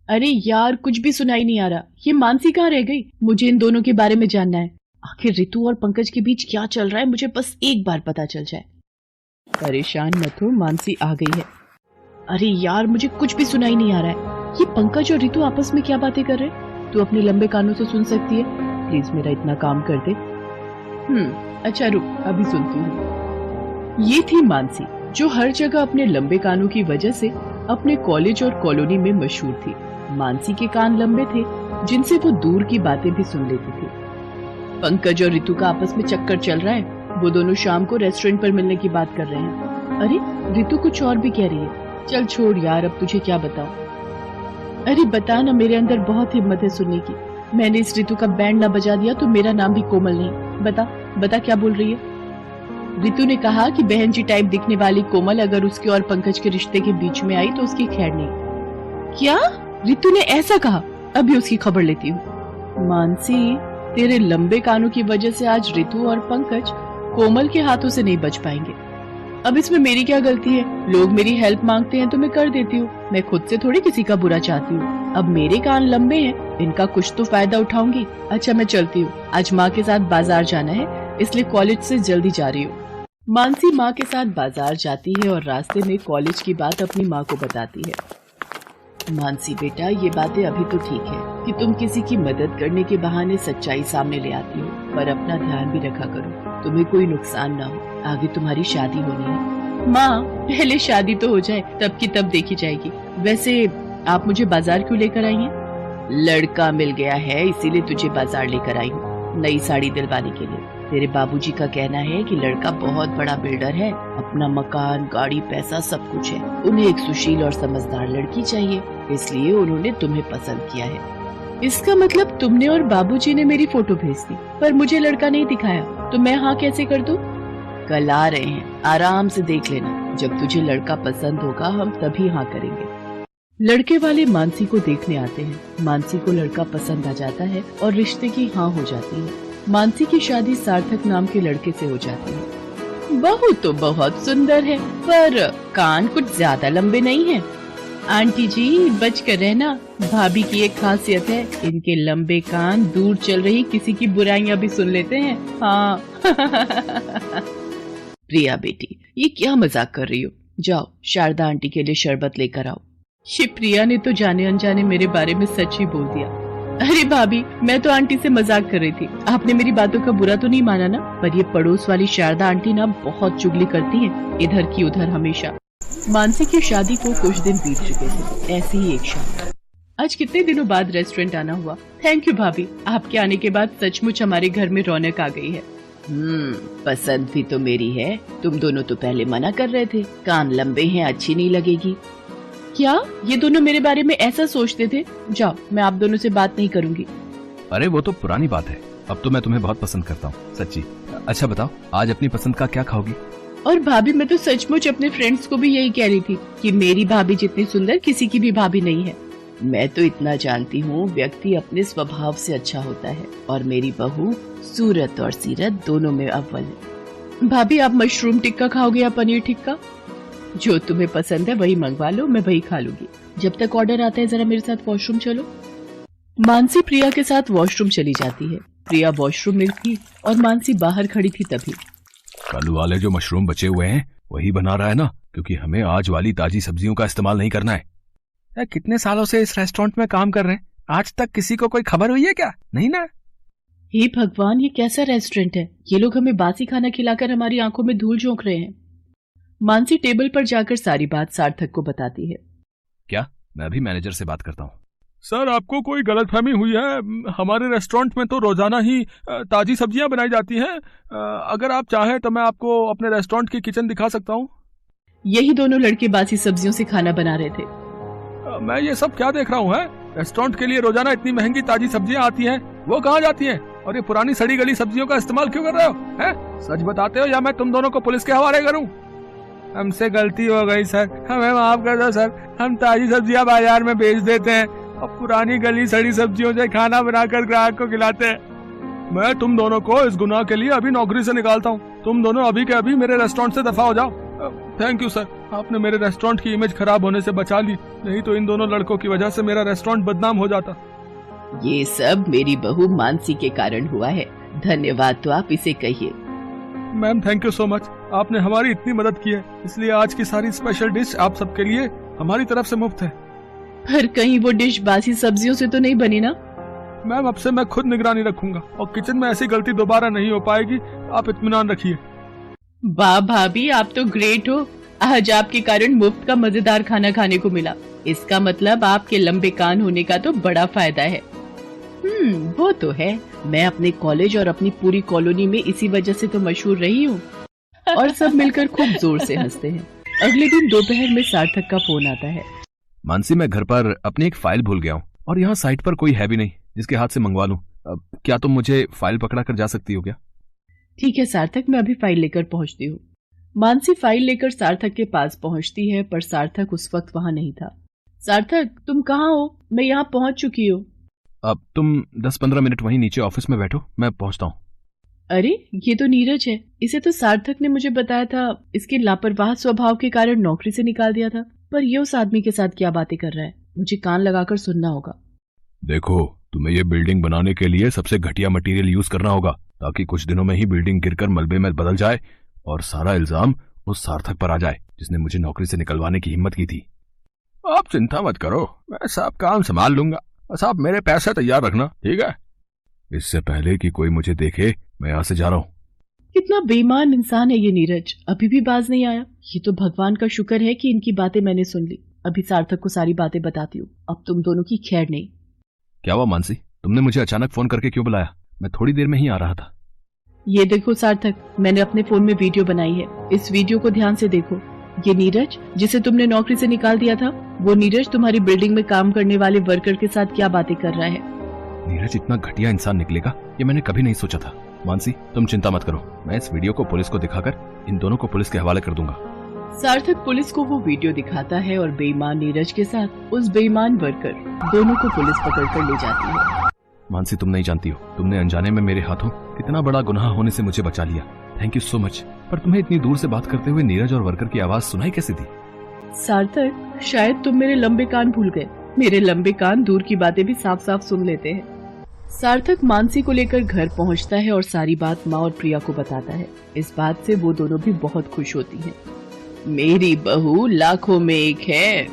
अरे यार, कुछ भी सुनाई नहीं आ रहा। ये मानसी कहाँ रह गई? मुझे इन दोनों के बारे में जानना है। आखिर रितु और पंकज के बीच क्या चल रहा है, मुझे बस एक बार पता चल जाए। परेशान मत हो, मानसी आ गई है। अरे यार, मुझे कुछ भी सुनाई नहीं आ रहा है। ये पंकज और रितु आपस में क्या बातें कर रहे हैं? तू अपने लंबे कानों से सुन सकती है? प्लीज मेरा इतना काम कर दे। अच्छा रुक, अभी सुनती हूँ। ये थी मानसी, जो हर जगह अपने लंबे कानों की वजह से अपने कॉलेज और कॉलोनी में मशहूर थी। मानसी के कान लंबे थे, जिनसे वो दूर की बातें भी सुन लेती थी। पंकज और रितु का आपस में चक्कर चल रहा है। वो दोनों शाम को रेस्टोरेंट पर मिलने की बात कर रहे हैं। अरे रितु कुछ और भी कह रही है। चल छोड़ यार, अब तुझे क्या बताऊं। अरे बता ना, मेरे अंदर बहुत हिम्मत है सुनने की। मैंने इस रितु का बैंड ना बजा दिया तो मेरा नाम भी कोमल नहीं। बता बता, क्या बोल रही है? रितु ने कहा कि बहन जी टाइप दिखने वाली कोमल अगर उसके और पंकज के रिश्ते के बीच में आई तो उसकी खैर नहीं। क्या? रितु ने ऐसा कहा? अभी उसकी खबर लेती हूँ। मानसी, तेरे लंबे कानों की वजह से आज रितु और पंकज कोमल के हाथों से नहीं बच पाएंगे। अब इसमें मेरी क्या गलती है? लोग मेरी हेल्प मांगते हैं तो मैं कर देती हूँ। मैं खुद से थोड़ी किसी का बुरा चाहती हूँ। अब मेरे कान लंबे हैं, इनका कुछ तो फायदा उठाऊंगी। अच्छा मैं चलती हूँ, आज माँ के साथ बाजार जाना है, इसलिए कॉलेज से जल्दी जा रही हूँ। मानसी माँ के साथ बाजार जाती है और रास्ते में कॉलेज की बात अपनी माँ को बताती है। मानसी बेटा, ये बातें अभी तो ठीक है कि तुम किसी की मदद करने के बहाने सच्चाई सामने ले आती हो, पर अपना ध्यान भी रखा करो, तुम्हें कोई नुकसान ना हो। आगे तुम्हारी शादी होनी है। माँ, पहले शादी तो हो जाए, तब की तब देखी जाएगी। वैसे आप मुझे बाजार क्यों लेकर आई हैं? लड़का मिल गया है, इसीलिए तुझे बाजार लेकर आई हूँ, नई साड़ी दिलवाने के लिए। तेरे बाबूजी का कहना है कि लड़का बहुत बड़ा बिल्डर है, अपना मकान, गाड़ी, पैसा सब कुछ है। उन्हें एक सुशील और समझदार लड़की चाहिए, इसलिए उन्होंने तुम्हें पसंद किया है। इसका मतलब तुमने और बाबूजी ने मेरी फोटो भेज दी, पर मुझे लड़का नहीं दिखाया, तो मैं हाँ कैसे कर दूं? कल आ रहे हैं, आराम से देख लेना। जब तुझे लड़का पसंद होगा हम तभी हाँ करेंगे। लड़के वाले मानसी को देखने आते हैं। मानसी को लड़का पसंद आ जाता है और रिश्ते की हाँ हो जाती है। मानसी की शादी सार्थक नाम के लड़के से हो जाती है। बहू तो बहुत सुंदर है, पर कान कुछ ज्यादा लंबे नहीं हैं। आंटी जी बच कर रहना, भाभी की एक खासियत है, इनके लंबे कान दूर चल रही किसी की बुराइयां भी सुन लेते हैं। हाँ। प्रिया बेटी, ये क्या मजाक कर रही हो? जाओ शारदा आंटी के लिए शरबत लेकर आओ। ये प्रिया ने तो जाने अनजाने मेरे बारे में सच ही बोल दिया। अरे भाभी, मैं तो आंटी से मजाक कर रही थी, आपने मेरी बातों का बुरा तो नहीं माना ना? पर ये पड़ोस वाली शारदा आंटी ना बहुत चुगली करती हैं, इधर की उधर हमेशा। मानसी की शादी को कुछ दिन बीत चुके थे। ऐसी ही एक शाम, आज कितने दिनों बाद रेस्टोरेंट आना हुआ। थैंक यू भाभी, आपके आने के बाद सचमुच हमारे घर में रौनक आ गई है। पसंद भी तो मेरी है। तुम दोनों तो पहले मना कर रहे थे, कान लंबे हैं, अच्छी नहीं लगेगी। क्या ये दोनों मेरे बारे में ऐसा सोचते थे? जाओ, मैं आप दोनों से बात नहीं करूंगी। अरे वो तो पुरानी बात है, अब तो मैं तुम्हें बहुत पसंद करता हूँ, सच्ची। अच्छा बताओ, आज अपनी पसंद का क्या खाओगी? और भाभी, मैं तो सचमुच अपने फ्रेंड्स को भी यही कह रही थी कि मेरी भाभी जितनी सुंदर किसी की भी भाभी नहीं है। मैं तो इतना जानती हूँ, व्यक्ति अपने स्वभाव से अच्छा होता है, और मेरी बहू सूरत और सीरत दोनों में अव्वल है। भाभी, आप मशरूम टिक्का खाओगे या पनीर टिक्का? जो तुम्हें पसंद है वही मंगवा लो, मैं वही खा लूंगी। जब तक ऑर्डर आता है जरा मेरे साथ वॉशरूम चलो। मानसी प्रिया के साथ वॉशरूम चली जाती है। प्रिया वॉशरूम में थी और मानसी बाहर खड़ी थी तभी। कल वाले जो मशरूम बचे हुए हैं वही बना रहा है ना, क्योंकि हमें आज वाली ताजी सब्जियों का इस्तेमाल नहीं करना है। कितने सालों से इस रेस्टोरेंट में काम कर रहे हैं, आज तक किसी को कोई खबर हुई है क्या? नहीं ना। हे भगवान, ये कैसा रेस्टोरेंट है? ये लोग हमें बासी खाना खिलाकर हमारी आंखों में धूल झोंक रहे हैं। मानसी टेबल पर जाकर सारी बात सार्थक को बताती है। क्या? मैं अभी मैनेजर से बात करता हूँ। सर, आपको कोई गलतफहमी हुई है, हमारे रेस्टोरेंट में तो रोजाना ही ताजी सब्जियां बनाई जाती हैं। अगर आप चाहें तो मैं आपको अपने रेस्टोरेंट की किचन दिखा सकता हूँ। यही दोनों लड़के बासी सब्जियों से खाना बना रहे थे। मैं ये सब क्या देख रहा हूँ? रेस्टोरेंट के लिए रोजाना इतनी महंगी ताजी सब्जियां आती हैं, वो कहाँ जाती हैं? और ये पुरानी सड़ी गली सब्जियों का इस्तेमाल क्यों कर रहे हो? सच बताते हो या मैं तुम दोनों को पुलिस के हवाले करूँ? हमसे गलती हो गई सर, हमें माफ कर दो सर। हम ताजी सब्जियां बाजार में बेच देते हैं और पुरानी गली सड़ी सब्जियों से खाना बनाकर ग्राहक को खिलाते हैं। मैं तुम दोनों को इस गुनाह के लिए अभी नौकरी से निकालता हूँ। तुम दोनों अभी के अभी मेरे रेस्टोरेंट से दफा हो जाओ। थैंक यू सर, आपने मेरे रेस्टोरेंट की इमेज खराब होने से बचा ली, नहीं तो इन दोनों लड़कों की वजह से मेरा रेस्टोरेंट बदनाम हो जाता। ये सब मेरी बहू मानसी के कारण हुआ है, धन्यवाद तो आप इसे कहिए। Ma'am thank you so much, आपने हमारी इतनी मदद की है, इसलिए आज की सारी स्पेशल डिश आप सबके लिए हमारी तरफ से मुफ्त है। पर कहीं वो डिश बासी सब्जियों से तो नहीं बनी ना? मैम अब से मैं खुद निगरानी रखूंगा और किचन में ऐसी गलती दोबारा नहीं हो पाएगी, आप इत्मीनान रखिए। वाह भाभी, आप तो ग्रेट हो, आज आपके कारण मुफ्त का मजेदार खाना खाने को मिला। इसका मतलब आपके लंबे कान होने का तो बड़ा फायदा है। वो तो है, मैं अपने कॉलेज और अपनी पूरी कॉलोनी में इसी वजह से तो मशहूर रही हूँ। और सब मिलकर खूब जोर से हंसते हैं। अगले दिन दोपहर में सार्थक का फोन आता है। मानसी, मैं घर पर अपनी एक फाइल भूल गया हूँ और यहाँ साइट पर कोई है भी नहीं जिसके हाथ से मंगवा लूँ। क्या तुम मुझे फाइल पकड़ा कर जा सकती हो क्या? ठीक है सार्थक, मैं अभी फाइल लेकर पहुँचती हूँ। मानसी फाइल लेकर सार्थक के पास पहुँचती है, पर सार्थक उस वक्त वहाँ नहीं था। सार्थक, तुम कहाँ हो? मैं यहाँ पहुँच चुकी हूँ। अब तुम 10-15 मिनट वहीं नीचे ऑफिस में बैठो, मैं पहुँचता हूँ। अरे ये तो नीरज है, इसे तो सार्थक ने मुझे बताया था इसके लापरवाह स्वभाव के कारण नौकरी से निकाल दिया था, पर ये उस आदमी के साथ क्या बातें कर रहा है, मुझे कान लगाकर सुनना होगा। देखो, तुम्हें ये बिल्डिंग बनाने के लिए सबसे घटिया मटेरियल यूज करना होगा, ताकि कुछ दिनों में ही बिल्डिंग गिरकर मलबे में बदल जाए और सारा इल्जाम उस सार्थक पर आ जाए जिसने मुझे नौकरी से निकलवाने की हिम्मत की थी। आप चिंता मत करो, मैं सब काम संभाल लूंगा, बस आप मेरे पैसे तैयार रखना, ठीक है? इससे पहले कि कोई मुझे देखे, मैं यहाँ से जा रहा हूँ। कितना बेईमान इंसान है ये नीरज, अभी भी बाज नहीं आया। ये तो भगवान का शुक्र है कि इनकी बातें मैंने सुन ली। अभी सार्थक को सारी बातें बताती हूँ, अब तुम दोनों की खैर नहीं। क्या हुआ मानसी, तुमने मुझे अचानक फोन करके क्यों बुलाया? मैं थोड़ी देर में ही आ रहा था। ये देखो सार्थक, मैंने अपने फोन में वीडियो बनाई है, इस वीडियो को ध्यान से देखो। ये नीरज जिसे तुमने नौकरी से निकाल दिया था, वो नीरज तुम्हारी बिल्डिंग में काम करने वाले वर्कर के साथ क्या बातें कर रहा है। नीरज इतना घटिया इंसान निकलेगा, ये मैंने कभी नहीं सोचा था। मानसी, तुम चिंता मत करो, मैं इस वीडियो को पुलिस को दिखाकर इन दोनों को पुलिस के हवाले कर दूंगा। सार्थक पुलिस को वो वीडियो दिखाता है और बेईमान नीरज के साथ उस बेईमान वर्कर दोनों को पुलिस पकड़कर ले जाती है। मानसी, तुम नहीं जानती हो, तुमने अनजाने में मेरे हाथों कितना बड़ा गुनाह होने से मुझे बचा लिया। Thank you so much. पर तुम्हें इतनी दूर से बात करते हुए नीरज और वर्कर की आवाज सुनाई कैसे दी? सार्थक, शायद तुम मेरे लंबे कान भूल गए। मेरे लंबे कान दूर की बातें भी साफ साफ सुन लेते हैं। सार्थक मानसी को लेकर घर पहुंचता है और सारी बात माँ और प्रिया को बताता है। इस बात से वो दोनों भी बहुत खुश होती हैं। मेरी बहू लाखों में एक है।